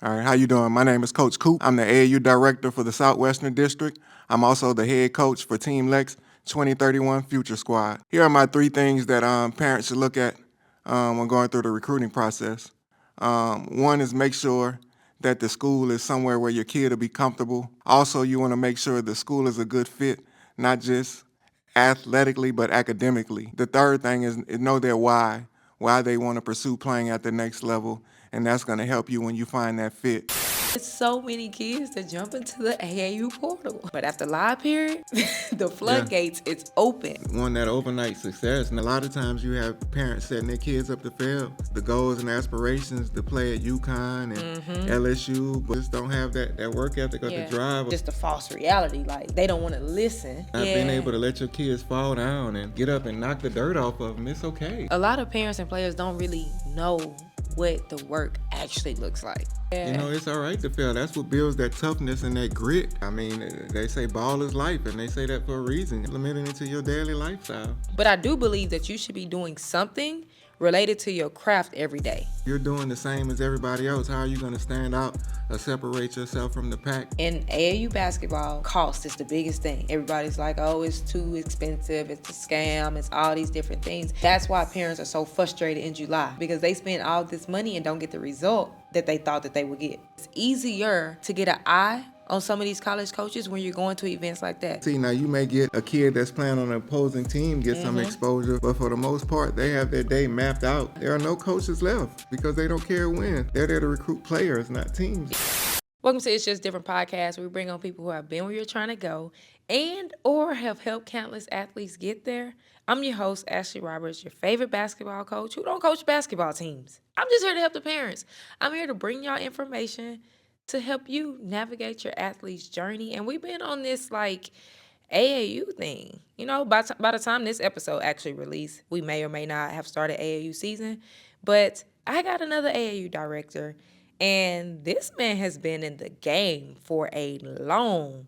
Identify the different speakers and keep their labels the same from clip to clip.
Speaker 1: All right, how you doing? My name is Coach Coop. I'm the AAU director for the Southwestern District. I'm also the head coach for Team Lex 2031 Future Squad. Here are my three things that parents should look at when going through the recruiting process. One is make sure that the school is somewhere where your kid will be comfortable. Also, you want to make sure the school is a good fit, not just athletically, but academically. The third thing is know their why they want to pursue playing at the next level, and that's going to help you when you find that fit.
Speaker 2: There's so many kids that jump into the AAU portal. But after live period, the floodgates, it's open.
Speaker 1: Want that overnight success, and a lot of times you have parents setting their kids up to fail. The goals and aspirations to play at UConn and LSU, but just don't have that work ethic or the drive.
Speaker 2: Just a false reality. Like, they don't want to listen.
Speaker 1: Not being able to let your kids fall down and get up and knock the dirt off of them, it's okay.
Speaker 2: A lot of parents and players don't really know what the work actually looks like.
Speaker 1: You know, it's all right to fail. That's what builds that toughness and that grit. I mean, they say ball is life, and they say that for a reason. Implement it into your daily lifestyle.
Speaker 2: But I do believe that you should be doing something related to your craft every day.
Speaker 1: You're doing the same as everybody else. How are you going to stand out or separate yourself from the pack?
Speaker 2: In AAU basketball, cost is the biggest thing. Everybody's like, oh, it's too expensive, it's a scam, it's all these different things. That's why parents are so frustrated in July, because they spend all this money and don't get the result that they thought that they would get. It's easier to get an eye on some of these college coaches when you're going to events like that.
Speaker 1: See, now you may get a kid that's playing on an opposing team get some exposure, but for the most part, they have their day mapped out. There are no coaches left because they don't care when. They're there to recruit players, not teams.
Speaker 2: Welcome to It's Just Different podcast, where we bring on people who have been where you're trying to go and or have helped countless athletes get there. I'm your host, Ashley Roberts, your favorite basketball coach who don't coach basketball teams. I'm just here to help the parents. I'm here to bring y'all information to help you navigate your athlete's journey. And we've been on this like AAU thing. You know, by the time this episode actually released, we may or may not have started AAU season. But I got another AAU director, and this man has been in the game for a long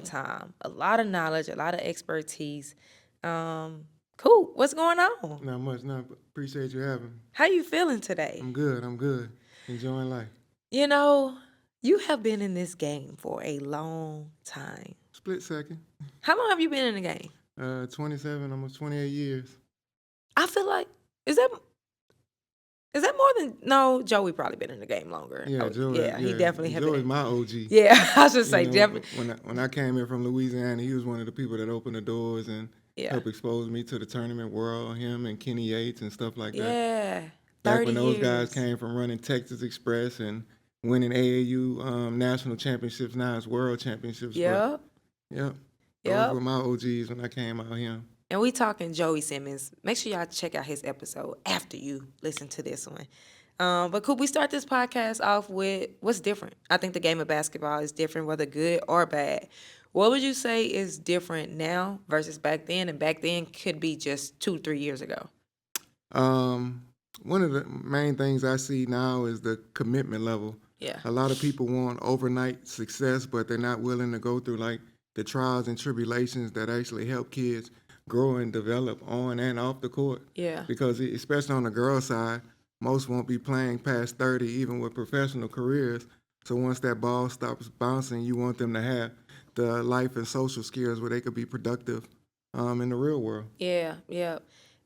Speaker 2: time. A lot of knowledge, a lot of expertise. Cool. What's going on?
Speaker 1: Not much, appreciate you having me.
Speaker 2: How you feeling today?
Speaker 1: I'm good. Enjoying life.
Speaker 2: You know, you have been in this game for a long time.
Speaker 1: Split second.
Speaker 2: How long have you been in the game?
Speaker 1: 27, almost 28 years.
Speaker 2: I feel like, is that more than, no, Joey probably been in the game longer.
Speaker 1: Yeah, Joey.
Speaker 2: Yeah, he definitely has been.
Speaker 1: Joey's my OG.
Speaker 2: Yeah, I should say definitely.
Speaker 1: When I came in from Louisiana, he was one of the people that opened the doors and helped expose me to the tournament world, him and Kenny Yates and stuff like that.
Speaker 2: Yeah,
Speaker 1: Back when those guys came from running Texas Express and winning AAU national championships, now it's world championships.
Speaker 2: Yep.
Speaker 1: Those were my OGs when I came out here.
Speaker 2: And we talking Joey Simmons. Make sure y'all check out his episode after you listen to this one. But could we start this podcast off with what's different? I think the game of basketball is different, whether good or bad. What would you say is different now versus back then? And back then could be just 2-3 years ago.
Speaker 1: One of the main things I see now is the commitment level.
Speaker 2: Yeah.
Speaker 1: A lot of people want overnight success, but they're not willing to go through like the trials and tribulations that actually help kids grow and develop on and off the court.
Speaker 2: Yeah.
Speaker 1: Because especially on the girls' side, most won't be playing past 30, even with professional careers. So once that ball stops bouncing, you want them to have the life and social skills where they could be productive in the real world.
Speaker 2: Yeah.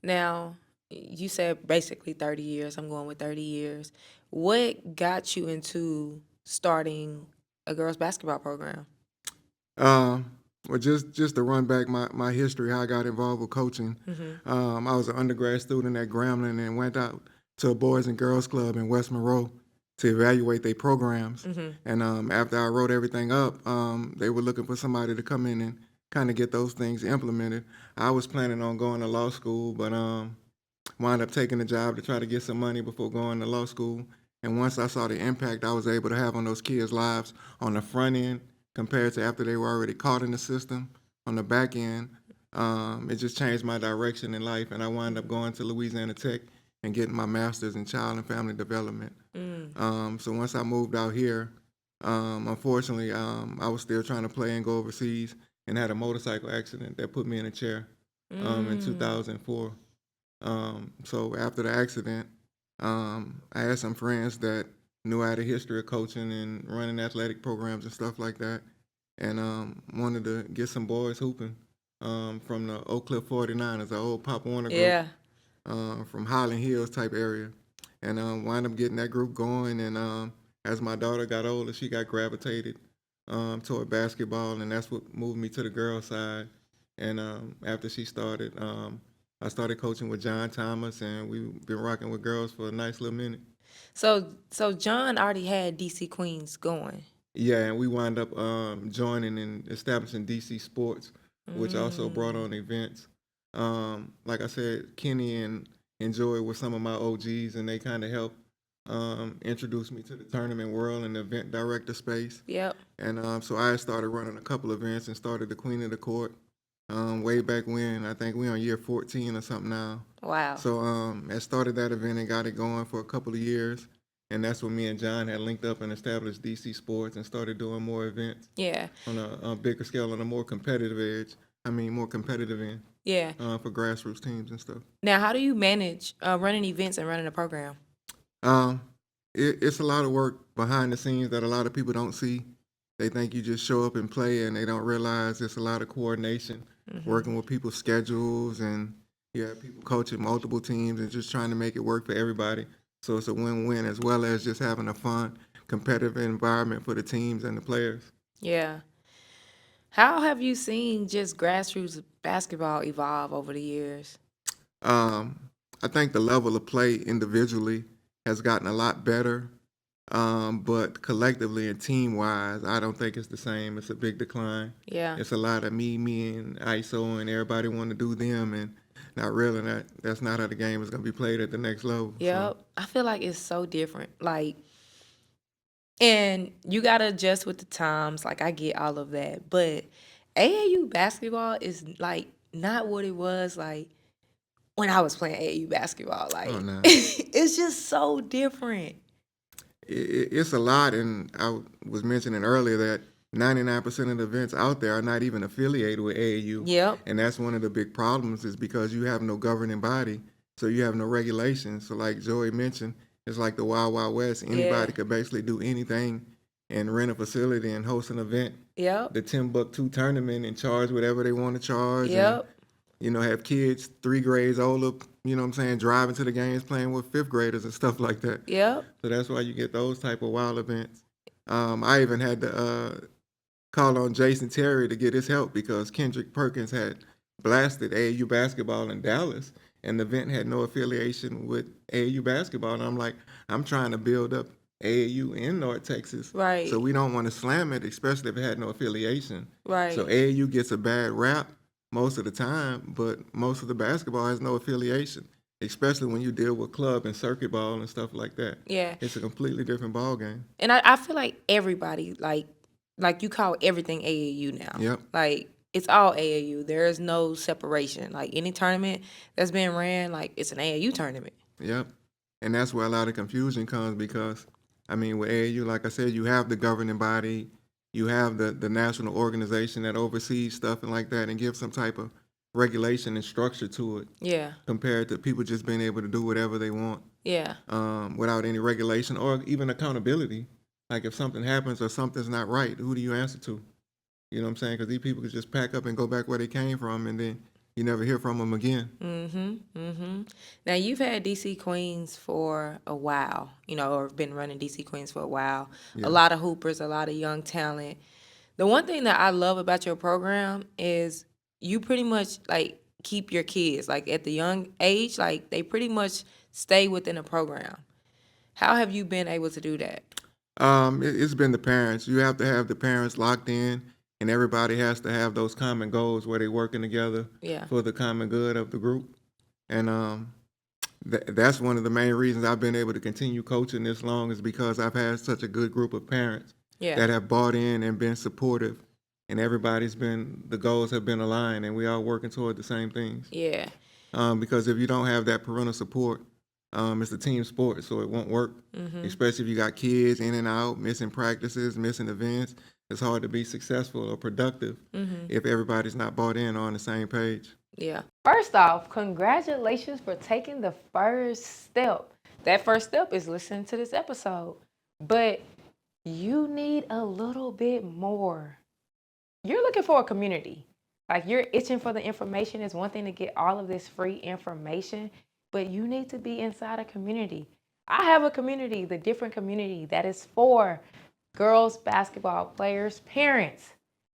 Speaker 2: Now, you said basically 30 years. I'm going with 30 years. What got you into starting a girls' basketball program?
Speaker 1: Well, just to run back my history, how I got involved with coaching. I was an undergrad student at Grambling and went out to a Boys and Girls Club in West Monroe to evaluate their programs. And after I wrote everything up, they were looking for somebody to come in and kind of get those things implemented. I was planning on going to law school, but wound up taking a job to try to get some money before going to law school. And once I saw the impact I was able to have on those kids' lives on the front end compared to after they were already caught in the system, on the back end, it just changed my direction in life. And I wound up going to Louisiana Tech and getting my master's in child and family development. So once I moved out here, unfortunately, I was still trying to play and go overseas and had a motorcycle accident that put me in a chair in 2004. So after the accident, I had some friends that knew I had a history of coaching and running athletic programs and stuff like that, and wanted to get some boys hooping from the Oak Cliff 49ers, the old Pop Warner group,
Speaker 2: Yeah.
Speaker 1: from Highland Hills type area, and wound up getting that group going. And as my daughter got older, she got gravitated toward basketball, and that's what moved me to the girls' side. And after she started, I started coaching with John Thomas, and we've been rocking with girls for a nice little minute.
Speaker 2: So John already had DC Queens going.
Speaker 1: Yeah, and we wound up joining and establishing DC Sports, which also brought
Speaker 2: Mm.
Speaker 1: on events. Like I said, Kenny and Joy were some of my OGs, and they kind of helped introduce me to the tournament world and the event director space.
Speaker 2: Yep.
Speaker 1: And so I started running a couple events and started the Queen of the Court way back when. I think we're on year 14 or something now.
Speaker 2: Wow.
Speaker 1: So I started that event and got it going for a couple of years. And that's when me and John had linked up and established DC Sports and started doing more events
Speaker 2: Yeah.
Speaker 1: on a bigger scale, on a more competitive edge. I mean, more competitive end
Speaker 2: Yeah.
Speaker 1: for grassroots teams and stuff.
Speaker 2: Now, how do you manage running events and running a program?
Speaker 1: Um, it's a lot of work behind the scenes that a lot of people don't see. They think you just show up and play, and they don't realize it's a lot of coordination, working with people's schedules, and you have people coaching multiple teams and just trying to make it work for everybody. So it's a win-win, as well as just having a fun, competitive environment for the teams and the players.
Speaker 2: Yeah. How have you seen just grassroots basketball evolve over the years?
Speaker 1: Um, I think the level of play individually has gotten a lot better, but collectively and team-wise, I don't think it's the same. It's a big decline.
Speaker 2: Yeah.
Speaker 1: It's a lot of me, and ISO, and everybody want to do them, and not really. That's not how the game is going to be played at the next level. So,
Speaker 2: Yep. I feel like it's so different. Like, and you got to adjust with the times. Like, I get all of that. But AAU basketball is like not what it was like when I was playing AAU basketball.
Speaker 1: oh
Speaker 2: Like,
Speaker 1: no,
Speaker 2: it's just so different.
Speaker 1: it's a lot, and I was mentioning earlier that 99% of the events out there are not even affiliated with AAU.
Speaker 2: Yep.
Speaker 1: And that's one of the big problems, is because you have no governing body, so you have no regulations. So like Joey mentioned, it's like the Wild Wild West. Anybody could basically do anything and rent a facility and host an event,
Speaker 2: Yep.
Speaker 1: the Timbuktu tournament, and charge whatever they want to charge. And
Speaker 2: Yep.
Speaker 1: have kids 3 grades older, driving to the games, playing with 5th graders and stuff like that.
Speaker 2: Yep.
Speaker 1: So that's why you get those type of wild events. I even had to call on Jason Terry to get his help, because Kendrick Perkins had blasted AAU basketball in Dallas, and the event had no affiliation with AAU basketball. And I'm like, I'm trying to build up AAU in North Texas.
Speaker 2: Right.
Speaker 1: So we don't want to slam it, especially if it had no affiliation.
Speaker 2: Right.
Speaker 1: So AAU gets a bad rap most of the time, but most of the basketball has no affiliation, especially when you deal with club and circuit ball and stuff like that.
Speaker 2: Yeah.
Speaker 1: It's a completely different ball game.
Speaker 2: And I feel like everybody, like you call everything AAU now.
Speaker 1: Yep.
Speaker 2: Like, it's all AAU. There is no separation. Like, any tournament that's being ran, like, it's an AAU tournament.
Speaker 1: Yep. And that's where a lot of confusion comes, because, with AAU, like I said, you have the governing body, you have the national organization that oversees stuff and like that, and gives some type of regulation and structure to it,
Speaker 2: Yeah.
Speaker 1: compared to people just being able to do whatever they want
Speaker 2: Yeah.
Speaker 1: without any regulation or even accountability. Like, if something happens or something's not right, who do you answer to? You know what I'm saying? Because these people could just pack up and go back where they came from, and then you never hear from them again.
Speaker 2: Now, you've had DC Queens for a while, or been running DC Queens for a while.
Speaker 1: Yeah.
Speaker 2: A lot of hoopers, a lot of young talent. The one thing that I love about your program is you pretty much, like, keep your kids, like, at the young age, like, they pretty much stay within a program. How have you been able to do that?
Speaker 1: It's been the parents. You have to have the parents locked in, and everybody has to have those common goals where they're working together
Speaker 2: Yeah.
Speaker 1: for the common good of the group. And that's one of the main reasons I've been able to continue coaching this long, is because I've had such a good group of parents
Speaker 2: Yeah.
Speaker 1: that have bought in and been supportive, and the goals have been aligned, and we all working toward the same things.
Speaker 2: Yeah.
Speaker 1: Because if you don't have that parental support, it's a team sport, so it won't work. Especially if you got kids in and out, missing practices, missing events. It's hard to be successful or productive if everybody's not bought in or on the same page.
Speaker 2: Yeah. First off, congratulations for taking the first step. That first step is listening to this episode. But you need a little bit more. You're looking for a community. Like you're itching for the information. It's one thing to get all of this free information, but you need to be inside a community. I have a community, the different community that is for girls basketball players, parents.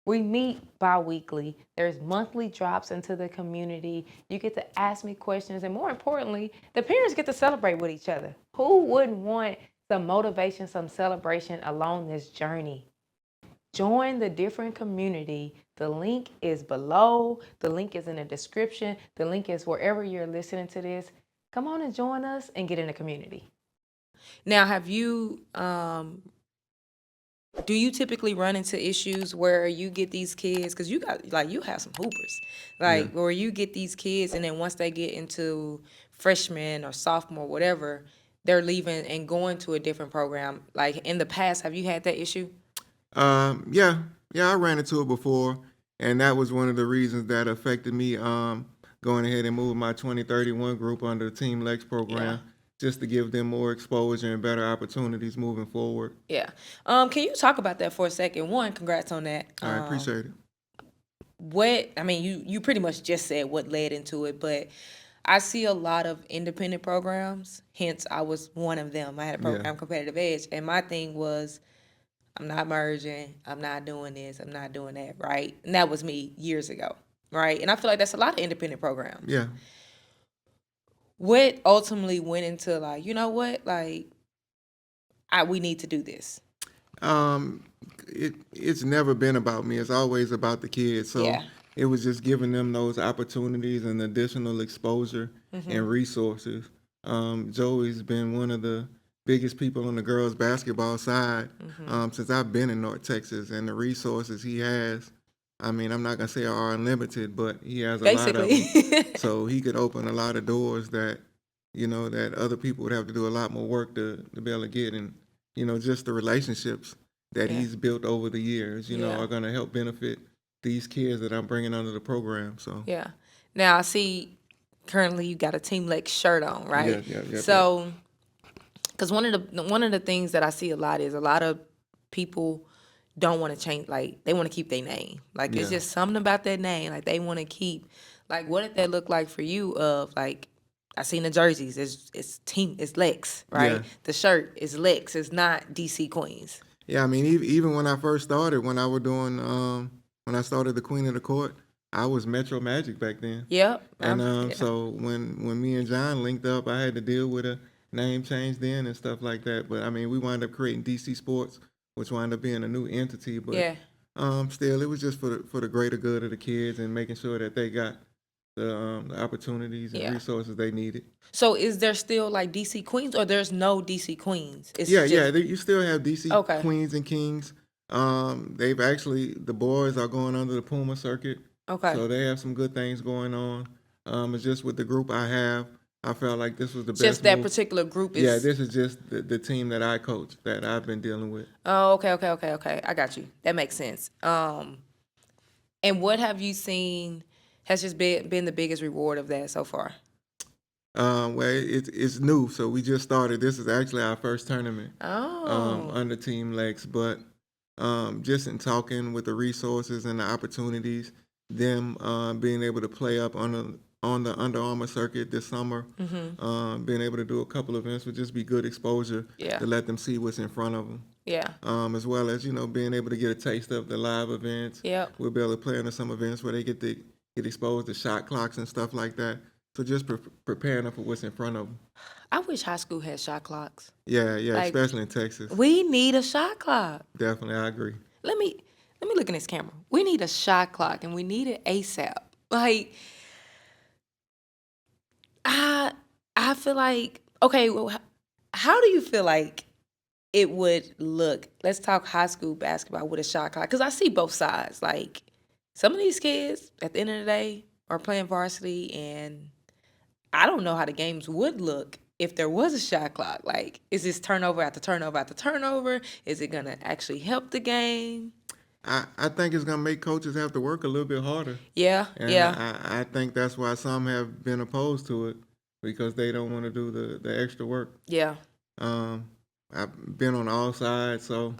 Speaker 2: We meet bi-weekly. There's monthly drops into the community. You get to ask me questions, and more importantly, the parents get to celebrate with each other. Who wouldn't want some motivation, some celebration along this journey? Join the different community. The link is below. The link is in the description. The link is wherever you're listening to this. Come on and join us and get in the community. Now, have you do you typically run into issues where you get these kids, because you got like you have some hoopers, like where you get these kids and then once they get into freshman or sophomore, whatever, they're leaving and going to a different program. Like in the past, have you had that issue?
Speaker 1: Yeah, I ran into it before, and that was one of the reasons that affected me going ahead and moving my 2031 group under the Team Lex program, just to give them more exposure and better opportunities moving forward.
Speaker 2: Yeah. Can you talk about that for a second? One, congrats on that.
Speaker 1: I appreciate it.
Speaker 2: You pretty much just said what led into it, but I see a lot of independent programs. Hence, I was one of them. I had a program, Competitive Edge, and my thing was, I'm not merging. I'm not doing this. I'm not doing that, right? And that was me years ago, right? And I feel like that's a lot of independent programs.
Speaker 1: Yeah.
Speaker 2: What ultimately went into like, you know what, like, we need to do this?
Speaker 1: It's never been about me. It's always about the kids. So it was just giving them those opportunities and additional exposure and resources. Joey's been one of the biggest people on the girls basketball side since I've been in North Texas, and the resources he has, I mean, I'm not gonna say are unlimited, but he has a lot of them. So he could open a lot of doors that, you know, that other people would have to do a lot more work to be able to get. And, you know, just the relationships that he's built over the years, you know, are gonna help benefit these kids that I'm bringing under the program. So
Speaker 2: now I see currently you got a Team Lex shirt on, right?
Speaker 1: Yeah.
Speaker 2: So because one of the things that I see a lot is a lot of people don't want to change, like they want to keep their name. Like it's just something about that name. Like they want to keep, like what did that look like for you of like, I seen the jerseys, it's Lex, right?
Speaker 1: Yeah.
Speaker 2: The shirt is Lex, it's not DC Queens.
Speaker 1: Yeah, I mean, even when I first started, when I started the Queen of the Court, I was Metro Magic back then.
Speaker 2: Yep.
Speaker 1: And so when me and John linked up, I had to deal with a name change then and stuff like that. But I mean, we wound up creating DC Sports, which wound up being a new entity. But still, it was just for the greater good of the kids and making sure that they got the opportunities and resources they needed.
Speaker 2: So is there still like DC Queens, or there's no DC Queens? It's
Speaker 1: You still have DC Queens and Kings. The boys are going under the Puma circuit.
Speaker 2: Okay.
Speaker 1: So they have some good things going on. It's just with the group I have, I felt like this was the best
Speaker 2: Just that
Speaker 1: move.
Speaker 2: particular group is...
Speaker 1: Yeah, this is just the team that I coach, that I've been dealing with.
Speaker 2: Oh, okay. I got you. That makes sense. And what have you seen has just been the biggest reward of that so far?
Speaker 1: Well, it's new, so we just started. This is actually our first tournament under Team Lex, but just in talking with the resources and the opportunities, them being able to play up on the Under Armour circuit this summer, being able to do a couple of events would just be good exposure to let them see what's in front of them.
Speaker 2: Yeah.
Speaker 1: As well as, you know, being able to get a taste of the live events.
Speaker 2: Yep.
Speaker 1: We'll be able to play in some events where they get exposed to shot clocks and stuff like that. So just preparing them for what's in front of them.
Speaker 2: I wish high school had shot clocks.
Speaker 1: Yeah,
Speaker 2: Like,
Speaker 1: especially in Texas.
Speaker 2: We need a shot clock.
Speaker 1: Definitely, I agree.
Speaker 2: Let me look in this camera. We need a shot clock, and we need it ASAP. Like, I feel like, okay, well, how do you feel like it would look? Let's talk high school basketball with a shot clock, because I see both sides. Like, some of these kids, at the end of the day, are playing varsity, and I don't know how the games would look if there was a shot clock. Like, is this turnover after turnover after turnover? Is it going to actually help the game?
Speaker 1: I think it's going to make coaches have to work a little bit harder.
Speaker 2: Yeah,
Speaker 1: and I think that's why some have been opposed to it, because they don't want to do the extra work.
Speaker 2: Yeah.
Speaker 1: I've been on all sides, so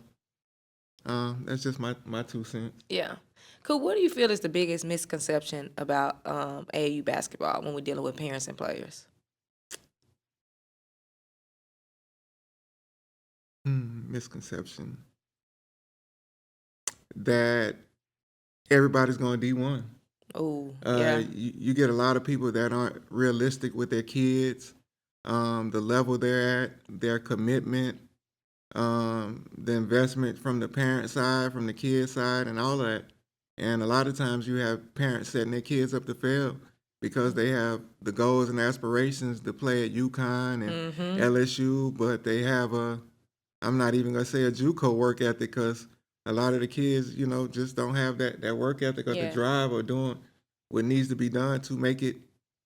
Speaker 1: that's just my 2 cents.
Speaker 2: Yeah. Cool. What do you feel is the biggest misconception about AAU basketball when we're dealing with parents and players?
Speaker 1: Misconception that everybody's going to D1.
Speaker 2: Oh, yeah.
Speaker 1: You get a lot of people that aren't realistic with their kids, the level they're at, their commitment, the investment from the parent side, from the kid side, and all of that. And a lot of times you have parents setting their kids up to fail because they have the goals and aspirations to play at UConn and LSU, but they have I'm not even going to say a Juco work ethic because a lot of the kids, just don't have that work ethic or the drive or doing what needs to be done to make it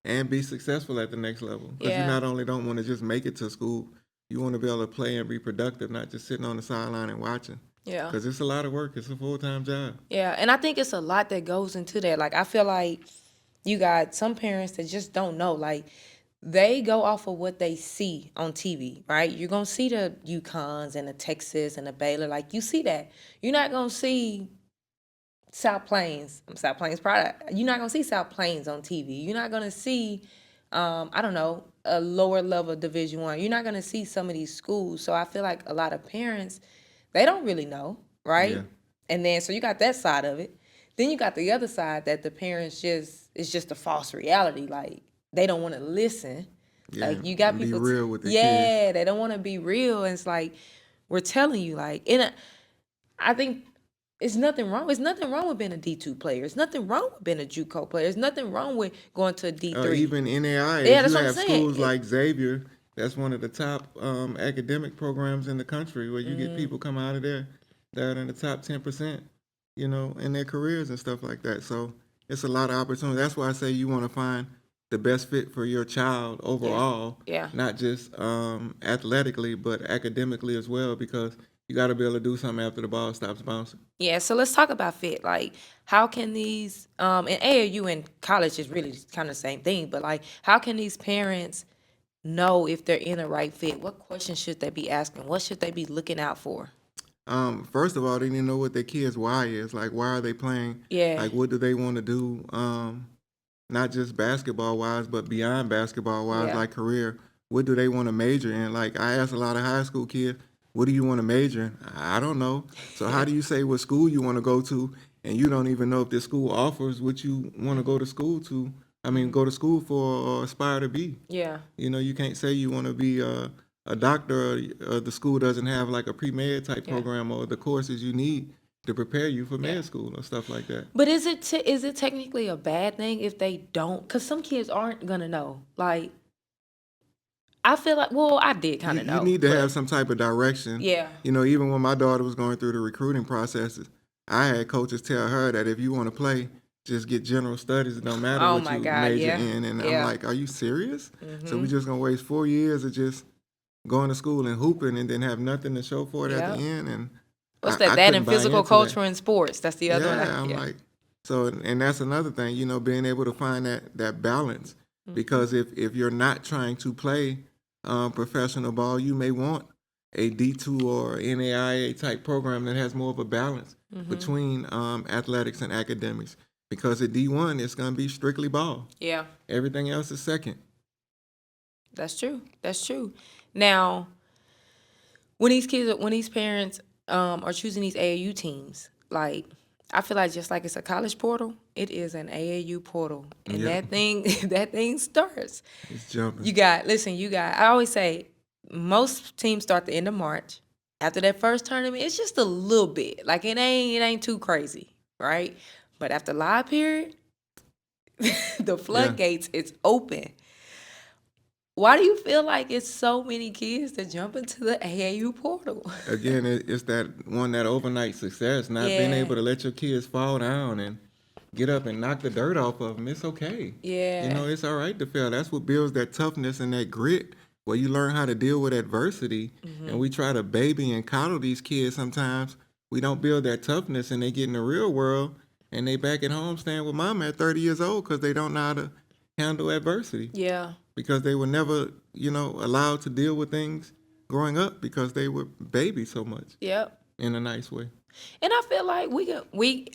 Speaker 1: and be successful at the next level. Because you not only don't want to just make it to school, you want to be able to play and be productive, not just sitting on the sideline and watching.
Speaker 2: Yeah.
Speaker 1: Because it's a lot of work. It's a full-time job.
Speaker 2: Yeah, and I think it's a lot that goes into that. Like, I feel like you got some parents that just don't know. Like, they go off of what they see on TV, right? You're going to see the UConns and the Texas and the Baylor. Like, you see that. You're not going to see South Plains product. You're not going to see South Plains on TV. You're not going to see, I don't know, a lower level Division I. You're not going to see some of these schools. So I feel like a lot of parents, they don't really know, right?
Speaker 1: Yeah.
Speaker 2: And then, so you got that side of it. Then you got the other side that the parents it's just a false reality. Like, they don't want to listen.
Speaker 1: Yeah,
Speaker 2: Like, you got
Speaker 1: be
Speaker 2: people.
Speaker 1: real with the
Speaker 2: yeah,
Speaker 1: kids.
Speaker 2: they don't want to be real. And it's like, we're telling you, like, I think it's nothing wrong. There's nothing wrong with being a D2 player. There's nothing wrong with being a Juco player. There's nothing wrong with going to a D3.
Speaker 1: Even NAI.
Speaker 2: Yeah, that's
Speaker 1: you
Speaker 2: what I'm
Speaker 1: have
Speaker 2: saying.
Speaker 1: schools like Xavier. That's one of the top academic programs in the country where you get people come out of there that are in the top 10%, in their careers and stuff like that. So it's a lot of opportunity. That's why I say you want to find the best fit for your child overall.
Speaker 2: Yeah.
Speaker 1: Not just athletically, but academically as well, because you got to be able to do something after the ball stops bouncing.
Speaker 2: Yeah, so let's talk about fit. Like, how can these, and AAU and college is really kind of the same thing, but like, how can these parents know if they're in the right fit? What questions should they be asking? What should they be looking out for?
Speaker 1: First of all, they need to know what their kids' why is. Like, why are they playing?
Speaker 2: Yeah.
Speaker 1: Like, what do they want to do? Not just basketball-wise, but beyond basketball-wise,
Speaker 2: Yeah.
Speaker 1: like career. What do they want to major in? Like, I ask a lot of high school kids, what do you want to major in? I don't know. So how do you say what school you want to go to, and you don't even know if this school offers what you want to go to school to? Go to school for or aspire to be.
Speaker 2: Yeah.
Speaker 1: You can't say you want to be a doctor or the school doesn't have like a pre-med type program or the courses you need to prepare you for med school or stuff like that.
Speaker 2: But is it technically a bad thing if they don't? Because some kids aren't going to know. Like, I feel like, well, I did kind of know.
Speaker 1: You need to have some type of direction.
Speaker 2: Yeah.
Speaker 1: Even when my daughter was going through the recruiting processes, I had coaches tell her that if you want to play, just get general studies. It don't matter what you major in. And I'm like, are you serious? So we just going to waste 4 years of just going to school and hooping and then have nothing to show for it at the end? And
Speaker 2: what's
Speaker 1: I
Speaker 2: that in
Speaker 1: couldn't buy
Speaker 2: physical
Speaker 1: into
Speaker 2: culture
Speaker 1: that.
Speaker 2: and sports? That's the other one.
Speaker 1: I'm like, so, and that's another thing, being able to find that balance. Because if you're not trying to play professional ball, you may want a D2 or NAIA type program that has more of a balance between athletics and academics. Because at D1, it's going to be strictly ball.
Speaker 2: Yeah.
Speaker 1: Everything else is second.
Speaker 2: That's true. Now, when these parents are choosing these AAU teams, like, I feel like just like it's a college portal, it is an AAU portal, and that thing starts.
Speaker 1: It's jumping.
Speaker 2: I always say most teams start the end of March. After that first tournament, it's just a little bit. Like, it ain't too crazy, right? But after live period, the floodgates, it's open. Why do you feel like it's so many kids that jump into the AAU portal?
Speaker 1: Again, it's that overnight success, not being able to let your kids fall down and get up and knock the dirt off of them. It's okay.
Speaker 2: Yeah.
Speaker 1: It's all right to fail. That's what builds that toughness and that grit, where you learn how to deal with adversity. And we try to baby and coddle these kids sometimes. We don't build that toughness, and they get in the real world, and they back at home staying with mama at 30 years old because they don't know how to handle adversity.
Speaker 2: Yeah.
Speaker 1: Because they were never, allowed to deal with things growing up because they were babied so much
Speaker 2: Yep.
Speaker 1: in a nice way.
Speaker 2: And I feel like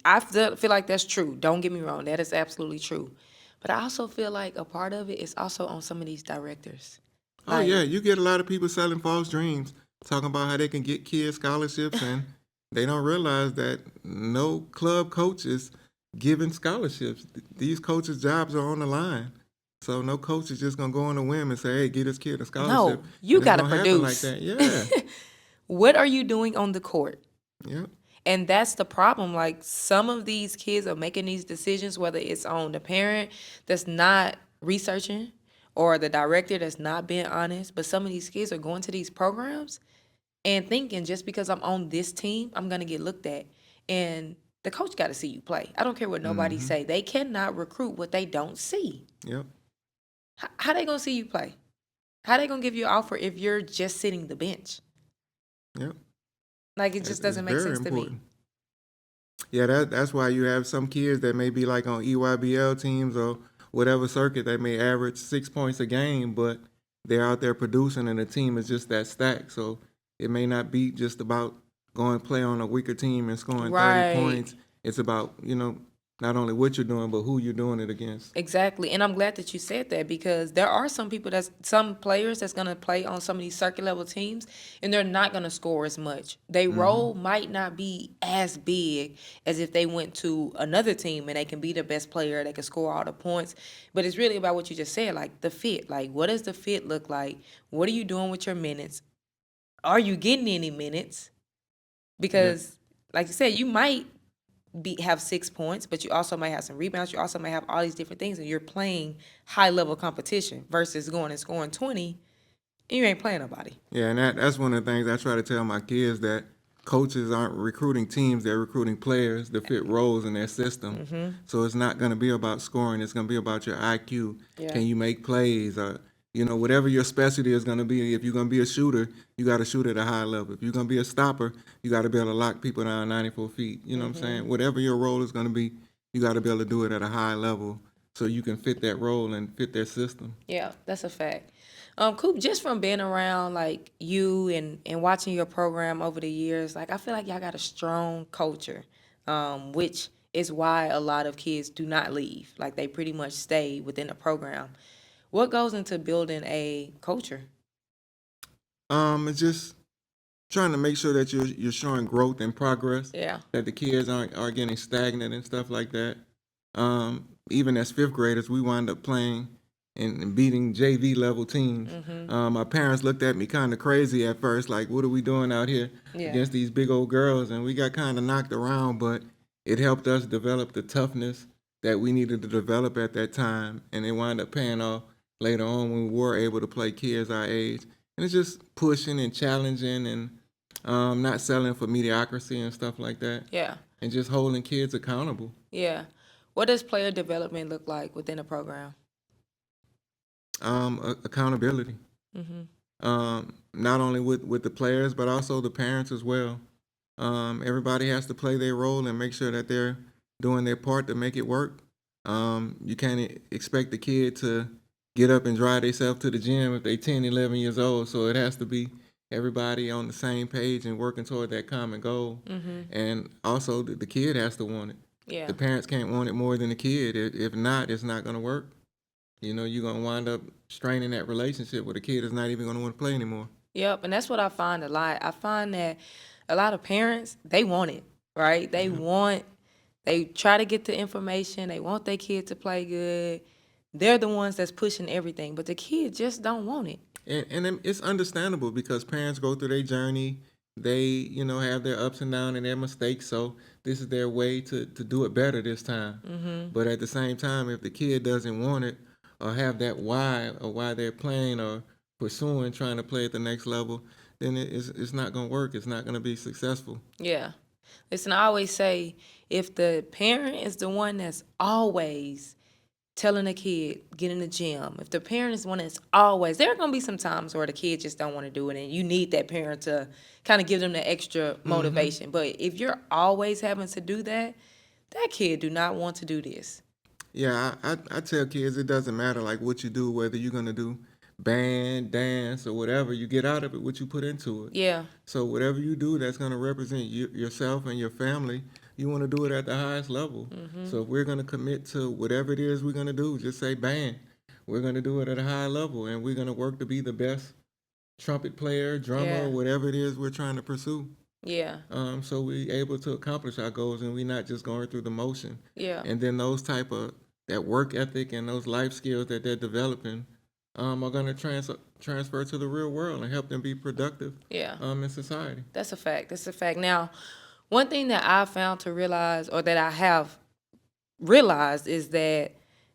Speaker 2: I feel like that's true. Don't get me wrong. That is absolutely true. But I also feel like a part of it is also on some of these directors.
Speaker 1: Oh yeah,
Speaker 2: Like,
Speaker 1: you get a lot of people selling false dreams, talking about how they can get kids scholarships, and they don't realize that no club coach is giving scholarships. These coaches' jobs are on the line. So no coach is just gonna go on a whim and say, "Hey, get this kid a scholarship,"
Speaker 2: no, you
Speaker 1: and it's
Speaker 2: got to
Speaker 1: gonna happen like
Speaker 2: produce.
Speaker 1: that. Yeah,
Speaker 2: What are you doing on the court?
Speaker 1: yeah,
Speaker 2: And that's the problem. Like, some of these kids are making these decisions, whether it's on the parent that's not researching or the director that's not being honest. But some of these kids are going to these programs and thinking just because I'm on this team, I'm going to get looked at. And the coach got to see you play. I don't care what nobody say. They cannot recruit what they don't see.
Speaker 1: yep,
Speaker 2: How they going to see you play? How they going to give you an offer if you're just sitting the bench?
Speaker 1: yep.
Speaker 2: Like, it just
Speaker 1: It's
Speaker 2: doesn't make
Speaker 1: very
Speaker 2: sense to me.
Speaker 1: important. Yeah, that's why you have some kids that may be like on EYBL teams or whatever circuit that may average 6 points a game, but they're out there producing and the team is just that stacked. So it may not be just about going play on a weaker team and scoring 30
Speaker 2: Right.
Speaker 1: points. It's about, not only what you're doing, but who you're doing it against.
Speaker 2: Exactly. And I'm glad that you said that, because there are some players that's going to play on some of these circuit level teams and they're not going to score as much. Their role might not be as big as if they went to another team and they can be the best player, they can score all the points. But it's really about what you just said, like the fit. Like, what does the fit look like? What are you doing with your minutes? Are you getting any minutes? Because, like you said, you might have 6 points, but you also might have some rebounds. You also might have all these different things, and you're playing high level competition versus going and scoring 20, and you ain't playing nobody.
Speaker 1: Yeah, and that's one of the things I try to tell my kids, that coaches aren't recruiting teams, they're recruiting players to fit roles in their system. So it's not going to be about scoring, it's going to be about your IQ.
Speaker 2: Yeah.
Speaker 1: Can you make plays? Or, whatever your specialty is going to be. If you're going to be a shooter, you got to shoot at a high level. If you're going to be a stopper, you got to be able to lock people down 94 feet. You know what I'm saying? Whatever your role is going to be, you got to be able to do it at a high level so you can fit that role and fit their system.
Speaker 2: Yeah, that's a fact. Coop, just from being around like you and watching your program over the years, like, I feel like y'all got a strong culture, which is why a lot of kids do not leave. Like, they pretty much stay within the program. What goes into building a culture?
Speaker 1: It's just trying to make sure that you're showing growth and progress.
Speaker 2: Yeah.
Speaker 1: That the kids aren't getting stagnant and stuff like that. Even as fifth graders, we wound up playing and beating JV level teams. My parents looked at me kind of crazy at first, like, what are we doing out here
Speaker 2: Yeah.
Speaker 1: against these big old girls? And we got kind of knocked around, but it helped us develop the toughness that we needed to develop at that time, and it wound up paying off later on when we were able to play kids our age. And it's just pushing and challenging and not selling for mediocrity and stuff like that,
Speaker 2: Yeah.
Speaker 1: and just holding kids accountable.
Speaker 2: Yeah. What does player development look like within a program?
Speaker 1: Accountability. Not only with the players, but also the parents as well. Everybody has to play their role and make sure that they're doing their part to make it work. You can't expect the kid to get up and drive themselves to the gym if they're 10, 11 years old. So it has to be everybody on the same page and working toward that common goal. And also the kid has to want it.
Speaker 2: Yeah.
Speaker 1: The parents can't want it more than the kid. If not, it's not going to work. You're going to wind up straining that relationship where the kid is not even going to want to play anymore.
Speaker 2: Yep, and that's what I find a lot. I find that a lot of parents, they want it, right? They try to get the information. They want their kid to play good. They're the ones that's pushing everything, but the kid just don't want it.
Speaker 1: And it's understandable because parents go through their journey. They, have their ups and downs and their mistakes. So this is their way to do it better this time. But at the same time, if the kid doesn't want it or have that why or why they're playing or pursuing trying to play at the next level, then it's not going to work. It's not going to be successful.
Speaker 2: Yeah. Listen, I always say, if the parent is the one that's always telling the kid, get in the gym, if the parent is one that's always, there are going to be some times where the kid just don't want to do it, and you need that parent to kind of give them the extra motivation. But if you're always having to do that, that kid do not want to do this.
Speaker 1: Yeah, I tell kids it doesn't matter like what you do, whether you're going to do band, dance, or whatever, you get out of it what you put into it.
Speaker 2: Yeah.
Speaker 1: So whatever you do that's going to represent yourself and your family, you want to do it at the highest level. So if we're going to commit to whatever it is we're going to do, just say band. We're going to do it at a high level, and we're going to work to be the best trumpet player, drummer,
Speaker 2: Yeah.
Speaker 1: whatever it is we're trying to pursue.
Speaker 2: Yeah.
Speaker 1: So we able to accomplish our goals, and we're not just going through the motion.
Speaker 2: Yeah.
Speaker 1: And then those type of that work ethic and those life skills that they're developing are going to transfer to the real world and help them be productive.
Speaker 2: Yeah.
Speaker 1: In society.
Speaker 2: That's a fact. That's a fact. Now, one thing that I found to realize, or that I have realized, is that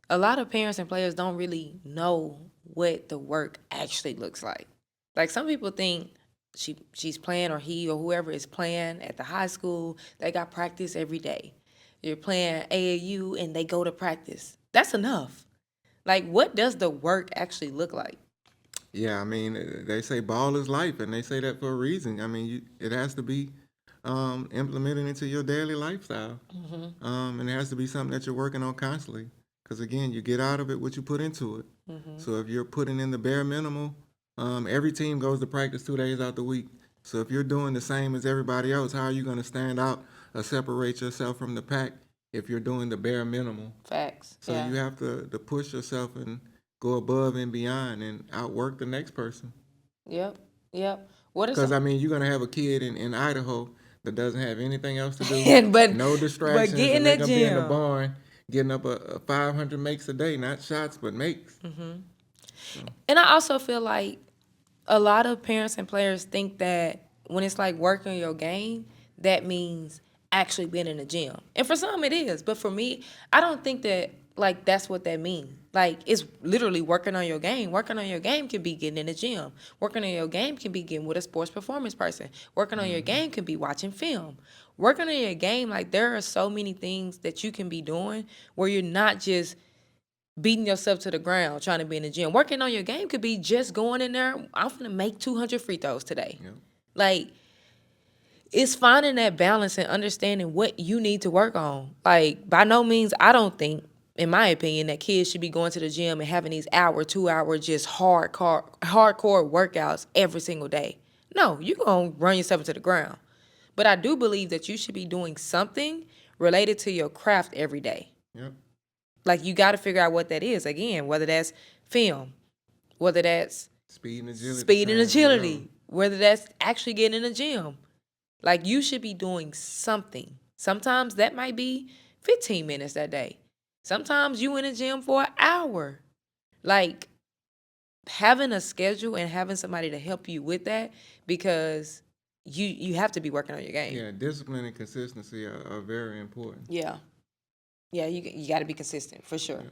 Speaker 2: a lot of parents and players don't really know what the work actually looks like. Like, some people think she's playing, or he or whoever is playing at the high school, they got practice every day. You're playing AAU and they go to practice. That's enough. Like, what does the work actually look like?
Speaker 1: Yeah, I mean, they say ball is life, and they say that for a reason. I mean, it has to be implemented into your daily lifestyle, and it has to be something that you're working on constantly. Because again, you get out of it what you put into it. So if you're putting in the bare minimum, every team goes to practice 2 days out the week. So if you're doing the same as everybody else, how are you going to stand out or separate yourself from the pack if you're doing the bare minimum?
Speaker 2: Facts.
Speaker 1: So you have to push yourself and go above and beyond and outwork the next person.
Speaker 2: Yep. What is
Speaker 1: Because, I mean, you're going to have a kid in Idaho that doesn't have anything else to do, no distractions,
Speaker 2: but get in
Speaker 1: and they're
Speaker 2: that
Speaker 1: going to be in the
Speaker 2: gym.
Speaker 1: barn getting up a 500 makes a day, not shots, but makes.
Speaker 2: And I also feel like a lot of parents and players think that when it's like working your game, that means actually being in the gym. And for some it is, but for me, I don't think that like that's what that means. Like, it's literally working on your game. Working on your game can be getting in the gym. Working on your game can be getting with a sports performance person. Working on your game can be watching film. Working on your game, like, there are so many things that you can be doing where you're not just beating yourself to the ground trying to be in the gym. Working on your game could be just going in there, I'm going to make 200 free throws today.
Speaker 1: Yep.
Speaker 2: Like, it's finding that balance and understanding what you need to work on. Like, by no means, I don't think, in my opinion, that kids should be going to the gym and having these 2-hour just hardcore workouts every single day. No, you're going to run yourself into the ground. But I do believe that you should be doing something related to your craft every day.
Speaker 1: Yep.
Speaker 2: Like, you got to figure out what that is. Again, whether that's film, whether that's
Speaker 1: Speed and agility.
Speaker 2: Whether that's actually getting in the gym. Like, you should be doing something. Sometimes that might be 15 minutes that day. Sometimes you in the gym for an hour. Like, having a schedule and having somebody to help you with that, because you have to be working on your game.
Speaker 1: Yeah, discipline and consistency are very important.
Speaker 2: Yeah, you got to be consistent, for sure.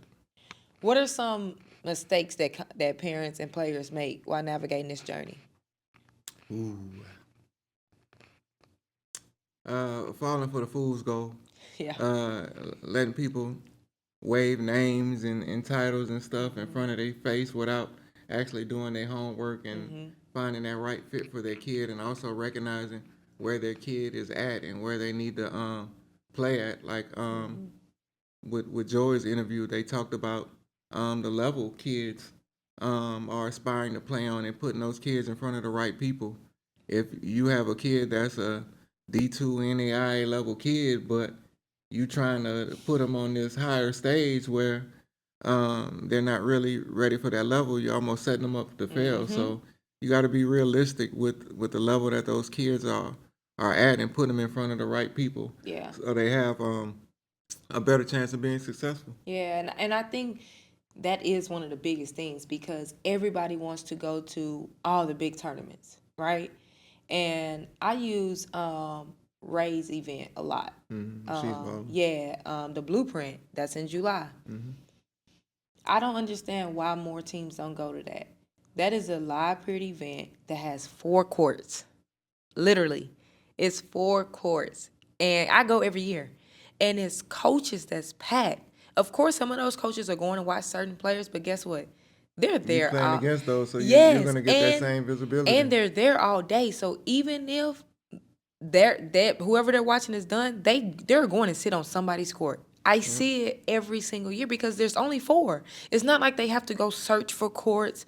Speaker 2: What are some mistakes that parents and players make while navigating this journey?
Speaker 1: Ooh. Falling for the fool's gold.
Speaker 2: Yeah.
Speaker 1: Letting people wave names and titles and stuff in front of their face without actually doing their homework and finding that right fit for their kid, and also recognizing where their kid is at and where they need to play at. Like with Joy's interview, they talked about the level kids are aspiring to play on and putting those kids in front of the right people. If you have a kid that's a D2 NAIA level kid, but you trying to put them on this higher stage where they're not really ready for that level, you're almost setting them up to fail. So you got to be realistic with the level that those kids are at and put them in front of the right people.
Speaker 2: Yeah.
Speaker 1: So they have a better chance of being successful.
Speaker 2: Yeah, and I think that is one of the biggest things, because everybody wants to go to all the big tournaments, right? And I use Ray's event a lot.
Speaker 1: She's balling.
Speaker 2: The Blueprint, that's in July. I don't understand why more teams don't go to that. That is a live period event that has 4 courts. Literally, it's 4 courts. And I go every year. And it's coaches that's packed. Of course, some of those coaches are going to watch certain players, but guess what? They're there.
Speaker 1: You're playing against those, so
Speaker 2: Yes,
Speaker 1: you're going to get that same visibility.
Speaker 2: And they're there all day. So even if whoever they're watching is done, they're going to sit on somebody's court. I see it every single year because there's only 4. It's not like they have to go search for courts.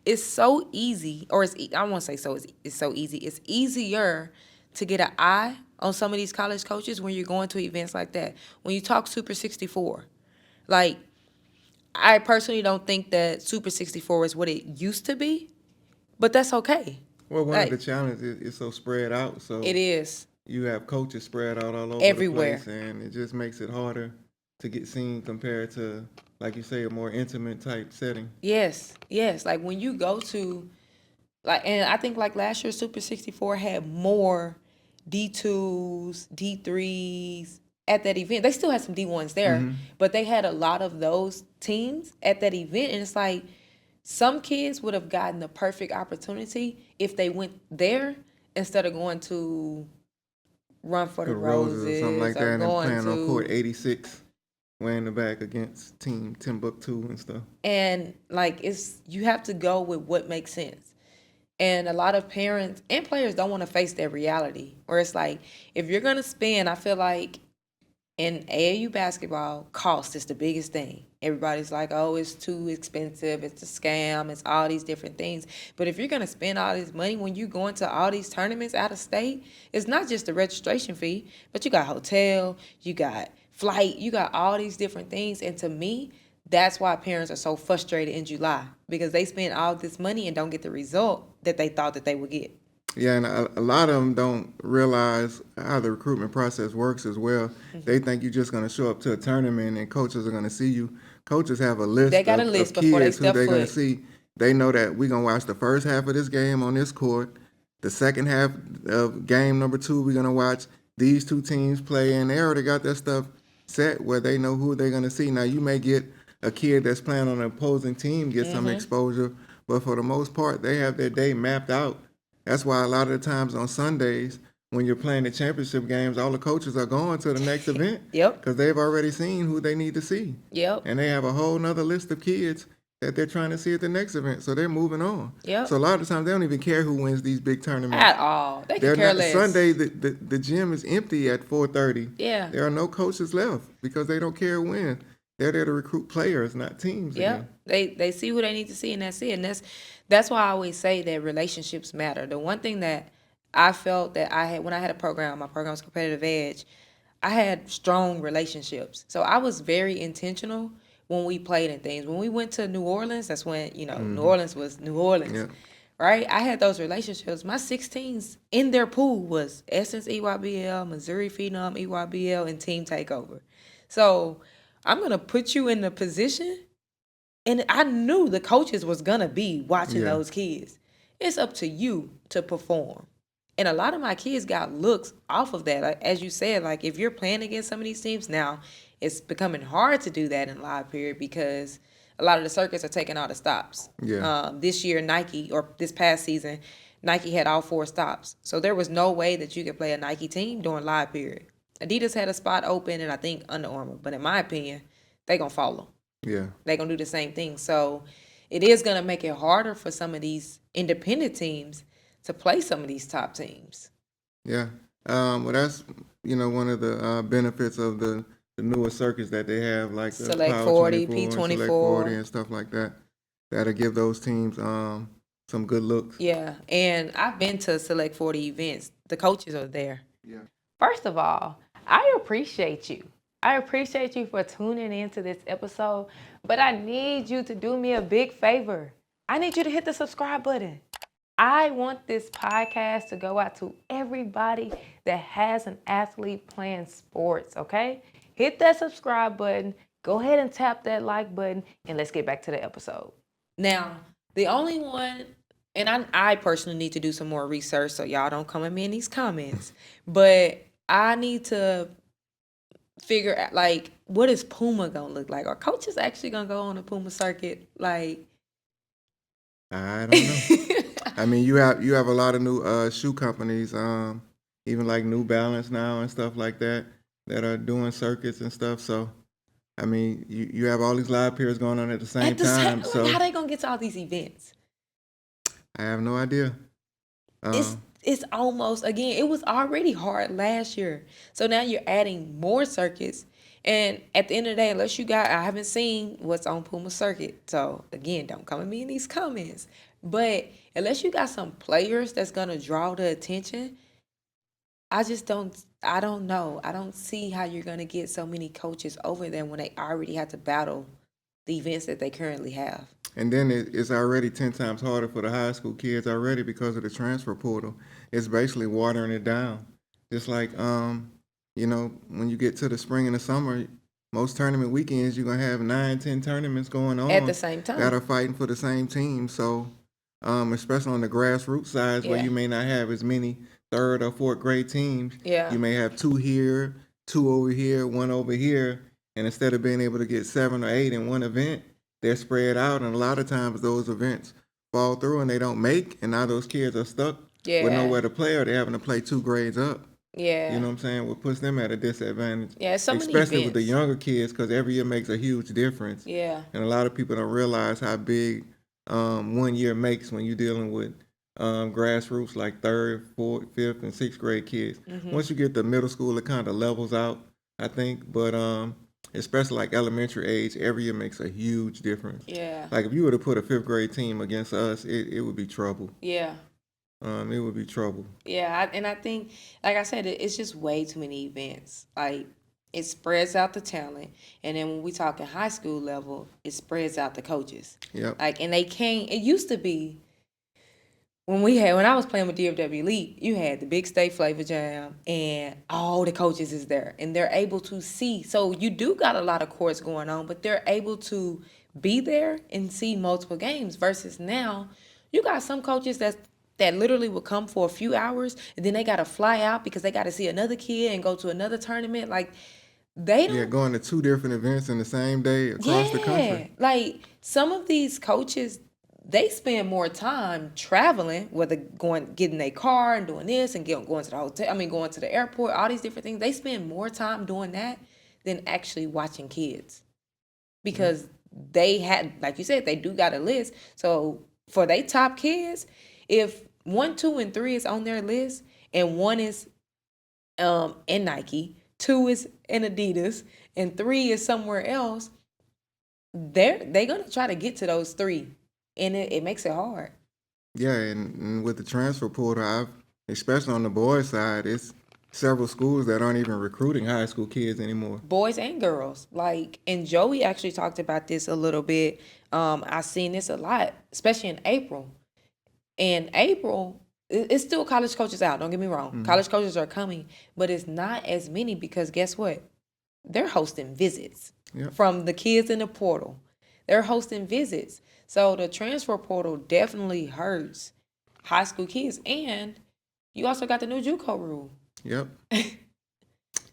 Speaker 2: it's so easy, or I don't want to say so. It's so easy. It's easier to get an eye on some of these college coaches when you're going to events like that. When you talk Super 64, like I personally don't think that Super 64 is what it used to be, but that's okay.
Speaker 1: Well, one of the
Speaker 2: Like
Speaker 1: challenges is it's so spread out. So
Speaker 2: it is
Speaker 1: you have coaches spread out all over the
Speaker 2: everywhere.
Speaker 1: place, and it just makes it harder to get seen compared to, like you say, a more intimate type setting.
Speaker 2: Yes, yes. Like when you go to and I think like last year Super 64 had more D2s, D3s at that event. They still had some D1s there, but they had a lot of those teams at that event, and it's like some kids would have gotten the perfect opportunity if they went there instead of going to Run for the
Speaker 1: The Roses or something
Speaker 2: Roses
Speaker 1: like
Speaker 2: or
Speaker 1: that, and
Speaker 2: going
Speaker 1: playing on court
Speaker 2: to
Speaker 1: 86, way in the back against Team Timbuktu and stuff.
Speaker 2: and like you have to go with what makes sense. And a lot of parents and players don't want to face that reality. Where it's like, if you're going to spend, I feel like in AAU basketball, cost is the biggest thing. Everybody's like, oh, it's too expensive. It's a scam. It's all these different things. But if you're going to spend all this money when you go into all these tournaments out of state, it's not just the registration fee, but you got hotel, you got flight, you got all these different things. And to me, that's why parents are so frustrated in July, because they spend all this money and don't get the result that they thought that they would get.
Speaker 1: Yeah, and a lot of them don't realize how the recruitment process works as well. They think you're just going to show up to a tournament and coaches are going to see you. Coaches have a list,
Speaker 2: They got a
Speaker 1: of
Speaker 2: list before they
Speaker 1: kids who
Speaker 2: step
Speaker 1: they're going to
Speaker 2: foot.
Speaker 1: see. They know that we're going to watch the first half of this game on this court. The second half of game number 2, we're going to watch these two teams play, and they already got that stuff set where they know who they're going to see. Now, you may get a kid that's playing on an opposing team get some exposure, but for the most part, they have their day mapped out. That's why a lot of the times on Sundays, when you're playing the championship games, all the coaches are going to the next event.
Speaker 2: Yep.
Speaker 1: Because they've already seen who they need to see.
Speaker 2: Yep.
Speaker 1: And they have a whole nother list of kids that they're trying to see at the next event. So they're moving on.
Speaker 2: Yep.
Speaker 1: So a lot of the times, they don't even care who wins these big tournaments.
Speaker 2: At all. They can care less.
Speaker 1: Sunday, the gym is empty at 4:30.
Speaker 2: Yeah.
Speaker 1: There are no coaches left because they don't care who wins. They're there to recruit players, not teams.
Speaker 2: Yep.
Speaker 1: Again.
Speaker 2: They see who they need to see, and that's it. And that's why I always say that relationships matter. The one thing that I felt that I had when I had a program, my program was Competitive Edge, I had strong relationships. So I was very intentional when we played in things. When we went to New Orleans, that's when, New Orleans was New Orleans.
Speaker 1: Yeah.
Speaker 2: Right? I had those relationships. My 16s in their pool was Essence EYBL, Missouri Phenom EYBL, and Team Takeover. So I'm going to put you in the position, and I knew the coaches was going to be watching those kids. It's up to you to perform. And a lot of my kids got looks off of that. Like, as you said, like if you're playing against some of these teams now, it's becoming hard to do that in live period because a lot of the circuits are taking all the stops.
Speaker 1: Yeah.
Speaker 2: This year, Nike, or this past season, Nike had all 4 stops. So there was no way that you could play a Nike team during live period. Adidas had a spot open, and I think Under Armour. But in my opinion, they're going to follow.
Speaker 1: Yeah.
Speaker 2: They're going to do the same thing. So it is going to make it harder for some of these independent teams to play some of these top teams.
Speaker 1: Yeah. Well, that's, one of the benefits of the newer circuits that they have, like the
Speaker 2: Select
Speaker 1: Power
Speaker 2: 40,
Speaker 1: 24 and
Speaker 2: P24.
Speaker 1: Select 40 and stuff like that, that'll give those teams some good looks.
Speaker 2: Yeah, and I've been to Select 40 events. The coaches are there.
Speaker 1: Yeah.
Speaker 2: First of all, I appreciate you. I appreciate you for tuning into this episode, but I need you to do me a big favor. I need you to hit the subscribe button. I want this podcast to go out to everybody that has an athlete playing sports, okay? Hit that subscribe button, go ahead and tap that like button, and let's get back to the episode. Now, the only one, and I personally need to do some more research so y'all don't come at me in these comments, but I need to figure out, like, what is Puma going to look like? Are coaches actually going to go on the Puma circuit? Like,
Speaker 1: I don't know. I mean, you have a lot of new shoe companies, even like New Balance now and stuff like that are doing circuits and stuff. So, I mean, you have all these live periods going on at the same time. So
Speaker 2: how they gonna get to all these events?
Speaker 1: I have no idea.
Speaker 2: It's almost, again, it was already hard last year. So now you're adding more circuits. And at the end of the day, I haven't seen what's on Puma circuit. So again, don't come at me in these comments. But unless you got some players that's gonna draw the attention, I don't know. I don't see how you're gonna get so many coaches over there when they already have to battle the events that they currently have.
Speaker 1: And then it's already 10 times harder for the high school kids already because of the transfer portal. It's basically watering it down. Just like, when you get to the spring and the summer, most tournament weekends, you're going to have 9, 10 tournaments going on
Speaker 2: At the same time.
Speaker 1: that are fighting for the same team. So, especially on the grassroots sides where
Speaker 2: Yeah.
Speaker 1: you may not have as many third or fourth grade teams.
Speaker 2: Yeah.
Speaker 1: You may have 2 here, 2 over here, 1 over here. And instead of being able to get 7 or 8 in one event, they're spread out, and a lot of times those events fall through and they don't make, and now those kids are stuck with nowhere to play, or they're having to play 2 grades up.
Speaker 2: Yeah.
Speaker 1: You know what I'm saying? What puts them at a disadvantage.
Speaker 2: Yeah, so many
Speaker 1: especially with the
Speaker 2: events.
Speaker 1: younger kids, because every year makes a huge difference.
Speaker 2: Yeah.
Speaker 1: And a lot of people don't realize how big 1 year makes when you're dealing with grassroots like 3rd, 4th, 5th, and 6th grade kids. Once you get to middle school, it kind of levels out, I think. But especially like elementary age, every year makes a huge difference.
Speaker 2: Yeah.
Speaker 1: Like if you were to put a 5th grade team against us, it would be trouble.
Speaker 2: Yeah.
Speaker 1: It would be trouble.
Speaker 2: Yeah, and I think, like I said, it's just way too many events. Like, it spreads out the talent, and then when we talk at high school level, it spreads out the coaches.
Speaker 1: Yep.
Speaker 2: Like, and they can't. It used to be when I was playing with DFW Elite, you had the big state flavor jam, and all the coaches is there, and they're able to see. So you do got a lot of courts going on, but they're able to be there and see multiple games. Versus now, you got some coaches that literally will come for a few hours, and then they got to fly out because they got to see another kid and go to another tournament. Like, they don't.
Speaker 1: Yeah, going to 2 different events in the same day across the country.
Speaker 2: Like, some of these coaches, they spend more time traveling, whether getting their car and doing this and going to the hotel. Going to the airport, all these different things. They spend more time doing that than actually watching kids, because they had, like you said, they do got a list. So for they top kids, if 1, 2, and 3 is on their list, and 1 is in Nike, 2 is in Adidas, and 3 is somewhere else, they're gonna try to get to those 3, and it makes it hard.
Speaker 1: Yeah, and with the transfer portal, especially on the boys' side, it's several schools that aren't even recruiting high school kids anymore.
Speaker 2: Boys and girls. Like, and Joey actually talked about this a little bit. I've seen this a lot, especially in April. In April, it's still college coaches out. Don't get me wrong. College coaches are coming, but it's not as many because guess what? They're hosting visits from the kids in the portal. They're hosting visits. So the transfer portal definitely hurts high school kids. And you also got the new Juco rule.
Speaker 1: Yep.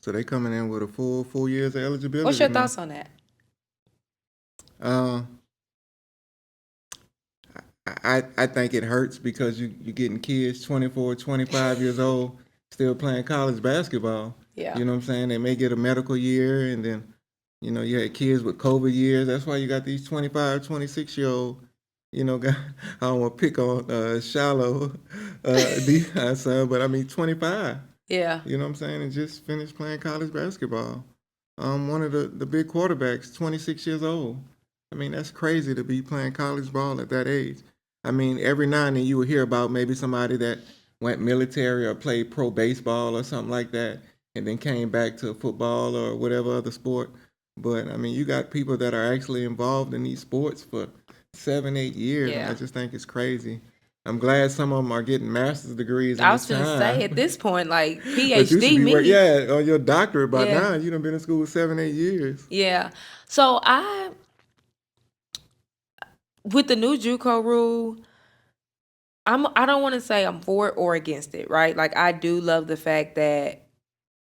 Speaker 1: So they coming in with a full 4 years of eligibility.
Speaker 2: What's your thoughts on that?
Speaker 1: I think it hurts because you're getting kids 24, 25 years old still playing college basketball.
Speaker 2: Yeah.
Speaker 1: You know what I'm saying? They may get a medical year, and then, you had kids with COVID years. That's why you got these 25, 26-year-old, I don't want to pick on shallow Deion son, but 25.
Speaker 2: Yeah.
Speaker 1: You know what I'm saying? And just finished playing college basketball. One of the big quarterbacks, 26 years old. That's crazy to be playing college ball at that age. Every now and then you will hear about maybe somebody that went military or played pro baseball or something like that, and then came back to football or whatever other sport. But, you got people that are actually involved in these sports for 7, 8 years.
Speaker 2: Yeah.
Speaker 1: I just think it's crazy. I'm glad some of them are getting master's degrees in
Speaker 2: I was
Speaker 1: this
Speaker 2: going to
Speaker 1: time.
Speaker 2: say, at this point, like,
Speaker 1: But you should
Speaker 2: PhD,
Speaker 1: be
Speaker 2: me.
Speaker 1: on your doctorate by
Speaker 2: Yeah.
Speaker 1: now. You done been in school 7, 8 years.
Speaker 2: Yeah. So with the new Juco rule, I don't want to say I'm for it or against it, right? Like, I do love the fact that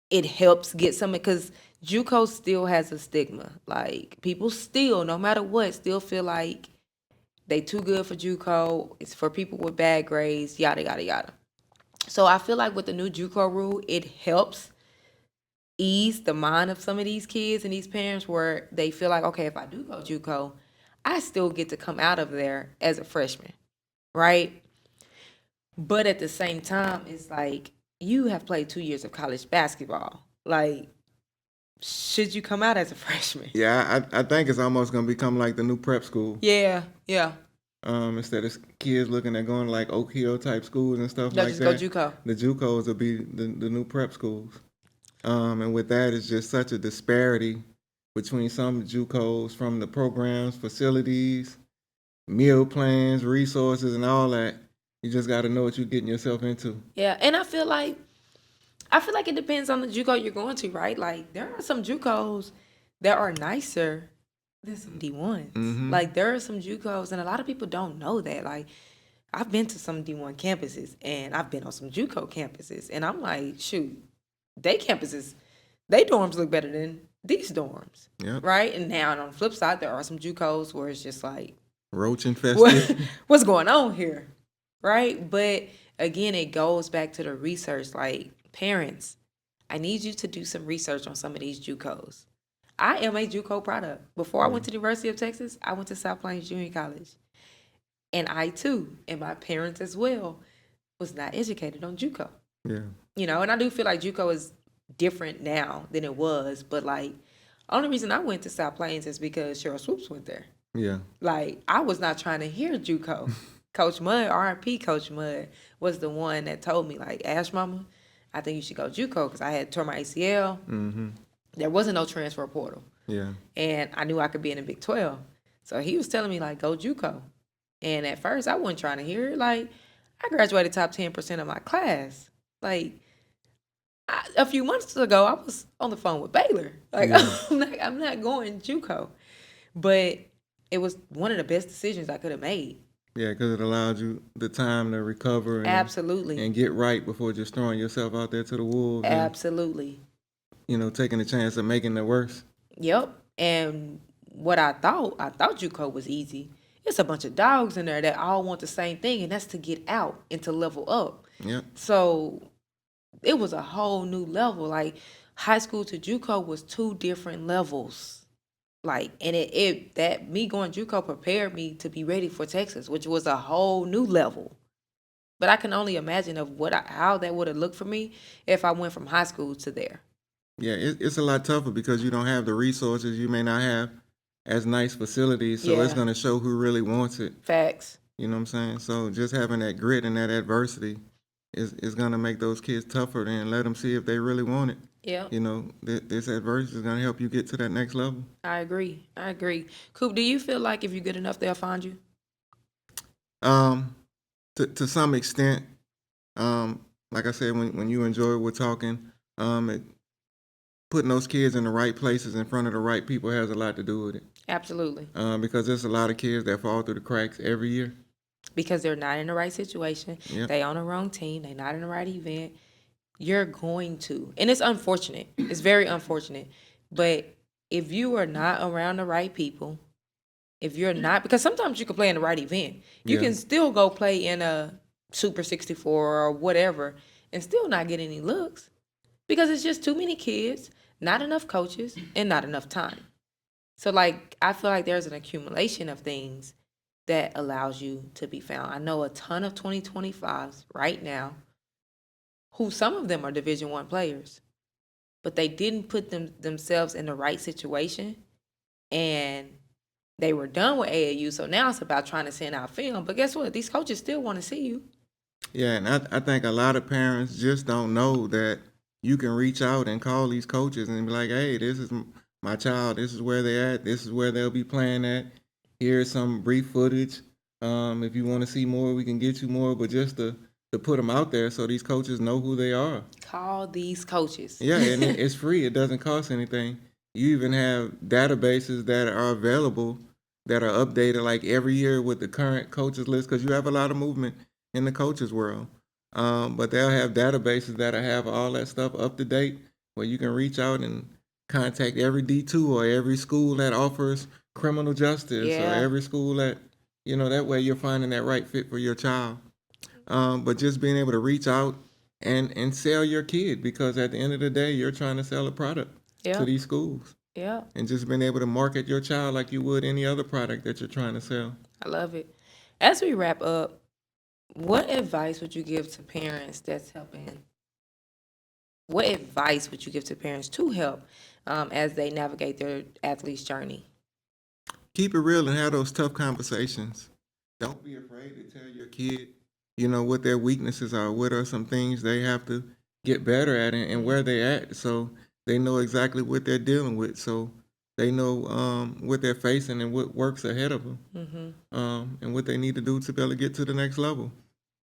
Speaker 2: it helps get some, because Juco still has a stigma. Like, people still, no matter what, still feel like they too good for Juco. It's for people with bad grades, yada, yada, yada. So I feel like with the new Juco rule, it helps ease the mind of some of these kids and these parents, where they feel like, okay, if I do go Juco, I still get to come out of there as a freshman, right? But at the same time, it's like, you have played 2 years of college basketball. Like, should you come out as a freshman?
Speaker 1: Yeah, I think it's almost going to become like the new prep school.
Speaker 2: Yeah, yeah.
Speaker 1: Instead of kids looking at going to like Oak Hill type schools and stuff
Speaker 2: They'll
Speaker 1: like
Speaker 2: just go
Speaker 1: that.
Speaker 2: JUCO.
Speaker 1: The JUCOs will be the new prep schools. And with that, it's just such a disparity between some JUCOs from the programs, facilities, meal plans, resources, and all that. You just got to know what you're getting yourself into.
Speaker 2: Yeah, and I feel like it depends on the JUCO you're going to, right? Like there are some JUCOs that are nicer than some D1s.
Speaker 1: Mm-hmm.
Speaker 2: Like there are some JUCOs, and a lot of people don't know that. Like I've been to some D1 campuses, and I've been on some JUCO campuses, and I'm like, shoot, they campuses, they dorms look better than these dorms,
Speaker 1: Yep.
Speaker 2: right? And now on the flip side, there are some JUCOs where it's just like,
Speaker 1: Roach infested.
Speaker 2: what's going on here, right? But again, it goes back to the research. Like parents, I need you to do some research on some of these JUCOs. I am a JUCO product. Before I went to the University of Texas, I went to South Plains Junior College. And I too, and my parents as well, was not educated on JUCO.
Speaker 1: Yeah.
Speaker 2: You know, and I do feel like JUCO is different now than it was. But like, only reason I went to South Plains is because Cheryl Swoops went there.
Speaker 1: Yeah.
Speaker 2: Like, I was not trying to hear JUCO. Coach Mudd, R.I.P. Coach Mudd, was the one that told me, like, Ash Mama, I think you should go JUCO because I had torn my ACL.
Speaker 1: Mm-hmm.
Speaker 2: There wasn't no transfer portal.
Speaker 1: Yeah.
Speaker 2: And I knew I could be in the Big 12. So he was telling me, like, go JUCO. And at first, I wasn't trying to hear it. Like, I graduated top 10% of my class. Like, a few months ago, I was on the phone with Baylor. Like,
Speaker 1: Yeah.
Speaker 2: I'm not going JUCO. But it was one of the best decisions I could have made.
Speaker 1: Yeah, because it allowed you the time to recover
Speaker 2: Absolutely.
Speaker 1: and get right before just throwing yourself out there to the wolves.
Speaker 2: Absolutely.
Speaker 1: And, taking the chance of making it worse.
Speaker 2: Yep. And what I thought JUCO was easy. It's a bunch of dogs in there that all want the same thing, and that's to get out and to level up.
Speaker 1: Yep.
Speaker 2: So it was a whole new level. Like high school to JUCO was two different levels. Like, and that me going JUCO prepared me to be ready for Texas, which was a whole new level. But I can only imagine of how that would have looked for me if I went from high school to there.
Speaker 1: Yeah, it's a lot tougher because you don't have the resources. You may not have as nice facilities, so it's
Speaker 2: Yeah.
Speaker 1: going to show who really wants it.
Speaker 2: Facts.
Speaker 1: You know what I'm saying? So just having that grit and that adversity is going to make those kids tougher and let them see if they really want it.
Speaker 2: Yeah.
Speaker 1: This adversity is going to help you get to that next level.
Speaker 2: I agree. Coop, do you feel like if you're good enough, they'll find you?
Speaker 1: To some extent, like I said, when you enjoy what we're talking, putting those kids in the right places in front of the right people has a lot to do with it.
Speaker 2: Absolutely.
Speaker 1: Because there's a lot of kids that fall through the cracks every year.
Speaker 2: Because they're not in the right situation.
Speaker 1: Yep.
Speaker 2: They on the wrong team. They're not in the right event. You're going to. And it's unfortunate. It's very unfortunate. But if you are not around the right people, if you're not, because sometimes you can play in the right event. You
Speaker 1: Yeah.
Speaker 2: can still go play in a Super 64 or whatever and still not get any looks. Because it's just too many kids, not enough coaches, and not enough time. So, like, I feel like there's an accumulation of things that allows you to be found. I know a ton of 2025s right now who some of them are Division I players, but they didn't put themselves in the right situation, and they were done with AAU. So now it's about trying to send out film. But guess what? These coaches still want to see you.
Speaker 1: Yeah, and I think a lot of parents just don't know that you can reach out and call these coaches and be like, hey, this is my child. This is where they're at. This is where they'll be playing at. Here's some brief footage. If you want to see more, we can get you more. But just to put them out there so these coaches know who they are.
Speaker 2: Call these coaches.
Speaker 1: Yeah, and it's free. It doesn't cost anything. You even have databases that are available that are updated like every year with the current coaches list because you have a lot of movement in the coaches world. But they'll have databases that'll have all that stuff up to date where you can reach out and contact every D2 or every school that offers criminal justice or every school that, that way you're finding that right fit for your child. But just being able to reach out and sell your kid because at the end of the day, you're trying to sell a product to these schools.
Speaker 2: Yeah.
Speaker 1: And just being able to market your child like you would any other product that you're trying to sell.
Speaker 2: I love it. As we wrap up, what advice would you give to parents that's helping? What advice would you give to parents to help as they navigate their athlete's journey?
Speaker 1: Keep it real and have those tough conversations. don't be afraid to tell your kid, what their weaknesses are. What are some things they have to get better at, and where they at, so they know exactly what they're dealing with. So they know what they're facing and what works ahead of them, and what they need to do to be able to get to the next level.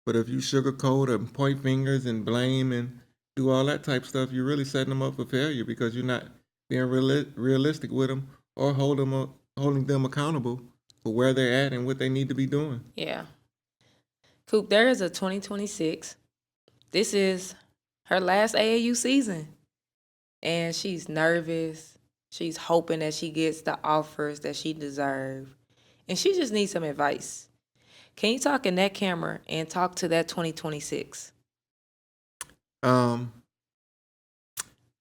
Speaker 1: But if you sugarcoat and point fingers and blame and do all that type stuff, you're really setting them up for failure because you're not being realistic with them or holding them accountable for where they're at and what they need to be doing.
Speaker 2: Yeah. Coop, there is a 2026. This is her last AAU season. And she's nervous. She's hoping that she gets the offers that she deserves. And she just needs some advice. Can you talk in that camera and talk to that 2026?
Speaker 1: Know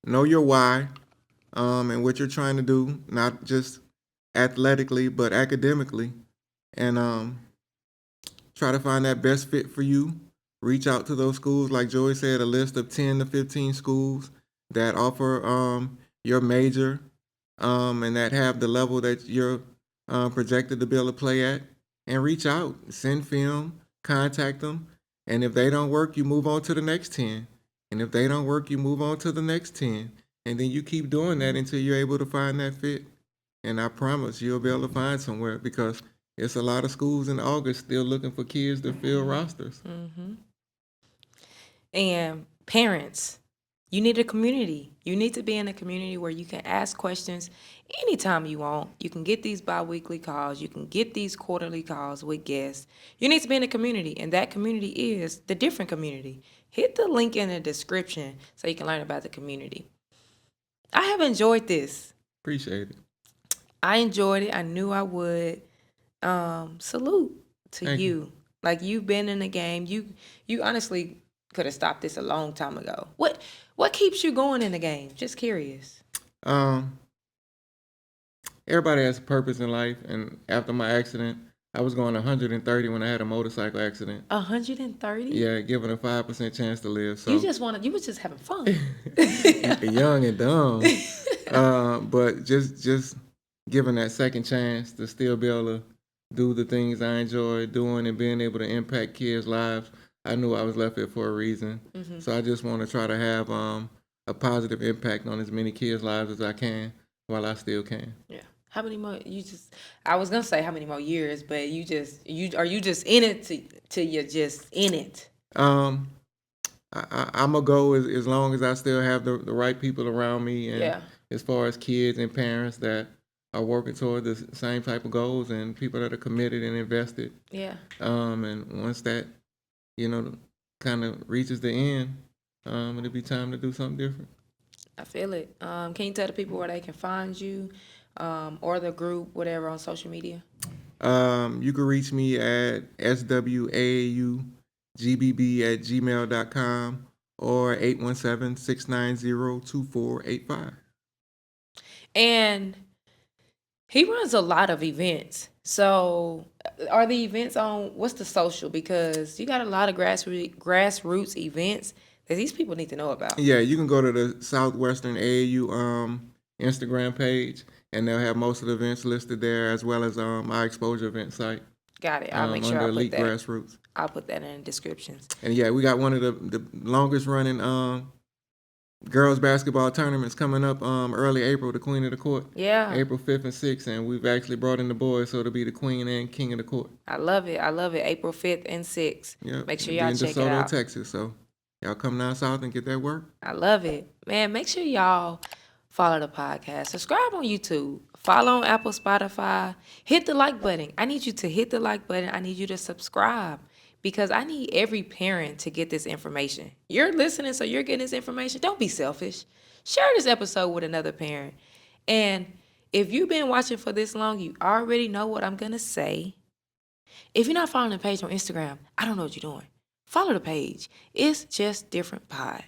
Speaker 1: your why, and what you're trying to do, not just athletically, but academically. And try to find that best fit for you. Reach out to those schools, like Joey said, a list of 10 to 15 schools that offer your major, and that have the level that you're projected to be able to play at. And reach out, send film, contact them. And if they don't work, you move on to the next 10. And if they don't work, you move on to the next 10. And then you keep doing that until you're able to find that fit. And I promise you'll be able to find somewhere, because it's a lot of schools in August still looking for kids to fill rosters.
Speaker 2: And parents, you need a community. You need to be in a community where you can ask questions anytime you want. You can get these bi-weekly calls. You can get these quarterly calls with guests. You need to be in a community, and that community is the different community. Hit the link in the description so you can learn about the community. I have enjoyed this.
Speaker 1: Appreciate it.
Speaker 2: I enjoyed it. I knew I would. Salute to
Speaker 1: Thank
Speaker 2: you. Like, you've been in the game. You honestly could have stopped this a long time ago. What keeps you going in the game? Just curious.
Speaker 1: Everybody has a purpose in life, and after my accident, I was going 130 when I had a motorcycle accident.
Speaker 2: 130?
Speaker 1: Yeah, given a 5% chance to live. So
Speaker 2: You was just having fun.
Speaker 1: young and dumb. But just given that second chance to still be able to do the things I enjoy doing and being able to impact kids' lives, I knew I was left here for a reason. So I just want to try to have a positive impact on as many kids' lives as I can while I still can.
Speaker 2: Yeah. How many more? I was gonna say how many more years, but are you just in it till you're just in it?
Speaker 1: I'm gonna go as long as I still have the right people around me, and as far as kids and parents that are working toward the same type of goals, and people that are committed and invested.
Speaker 2: Yeah.
Speaker 1: And once that, kind of reaches the end, it'll be time to do something different.
Speaker 2: I feel it. Can you tell the people where they can find you, or the group, whatever, on social media?
Speaker 1: You can reach me at swauGBB@gmail.com or 817-690-2485.
Speaker 2: And he runs a lot of events. So are the events on, what's the social? Because you got a lot of grassroots events that these people need to know about.
Speaker 1: Yeah, you can go to the Southwestern AAU Instagram page, and they'll have most of the events listed there, as well as our exposure event site.
Speaker 2: Got it. I'll make sure I put
Speaker 1: Elite
Speaker 2: that.
Speaker 1: Grassroots.
Speaker 2: I'll put that in the descriptions.
Speaker 1: And yeah, we got one of the longest running girls basketball tournaments coming up early April, the Queen of the Court.
Speaker 2: Yeah.
Speaker 1: April 5th and 6th, and we've actually brought in the boys, so it'll be the Queen and King of the Court.
Speaker 2: I love it. April 5th and 6th.
Speaker 1: Yep.
Speaker 2: Make sure y'all check it
Speaker 1: DeSoto,
Speaker 2: out.
Speaker 1: Texas. So y'all come down south and get that work.
Speaker 2: I love it. Man, make sure y'all follow the podcast. Subscribe on YouTube. Follow on Apple, Spotify. Hit the like button. I need you to hit the like button. I need you to subscribe, because I need every parent to get this information. You're listening, so you're getting this information. Don't be selfish. Share this episode with another parent. And if you've been watching for this long, you already know what I'm going to say. If you're not following the page on Instagram, I don't know what you're doing. Follow the page. It's just different pod.